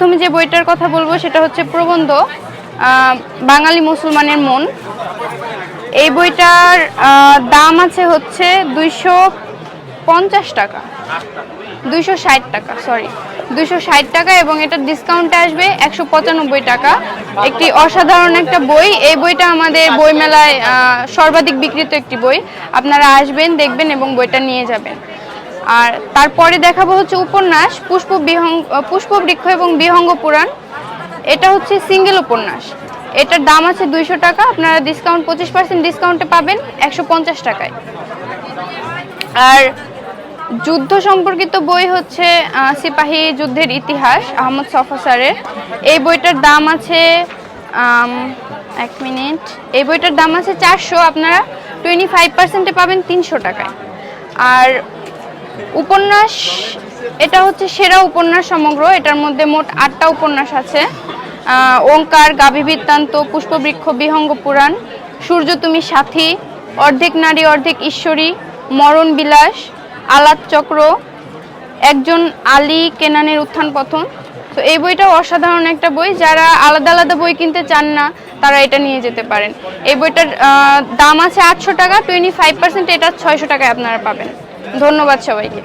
তুমি যে বইটার কথা বলবো সেটা হচ্ছে প্রবন্ধ বাঙালি মুসলমানের মন। এই বইটার দাম আছে হচ্ছে 250 টাকা, 260 টাকা, সরি 260 টাকা, এবং এটার ডিসকাউন্টে আসবে 195 টাকা। একটি অসাধারণ একটা বই। এই বইটা আমাদের বইমেলায় সর্বাধিক বিক্রিত একটি বই। আপনারা আসবেন, দেখবেন এবং বইটা নিয়ে যাবেন। আর তারপরে দেখাবো হচ্ছে উপন্যাস পুষ্পবৃক্ষ এবং বিহঙ্গ পুরাণ। এটা হচ্ছে সিঙ্গেল উপন্যাস। এটার দাম আছে 200 টাকা, আপনারা ডিসকাউন্ট 25% ডিসকাউন্টে পাবেন 150 টাকায়। আর যুদ্ধ সম্পর্কিত বই হচ্ছে সিপাহী যুদ্ধের ইতিহাস আহমদ ছফা স্যারের। এই বইটার দাম আছে 1 মিনিট, এই বইটার দাম আছে 400, আপনারা 25%-এ পাবেন 300 টাকায়। আর উপন্যাস, এটা হচ্ছে সেরা উপন্যাস সমগ্র। এটার মধ্যে মোট 8টা উপন্যাস আছে। ওঙ্কার, গাভী বৃত্তান্ত, পুষ্পবৃক্ষ, বিহঙ্গ পুরাণ, সূর্য তুমি সাথী, অর্ধেক নারী অর্ধেক ঈশ্বরী, মরণ বিলাস, আলাপ চক্র, একজন আলী কেনানের উত্থান পতন। তো এই বইটাও অসাধারণ একটা বই। যারা আলাদা আলাদা বই কিনতে চান না তারা এটা নিয়ে যেতে পারেন। এই বইটার দাম আছে 800 টাকা, 25%, এটা 600 টাকায় আপনারা পাবেন। ধন্যবাদ সবাইকে।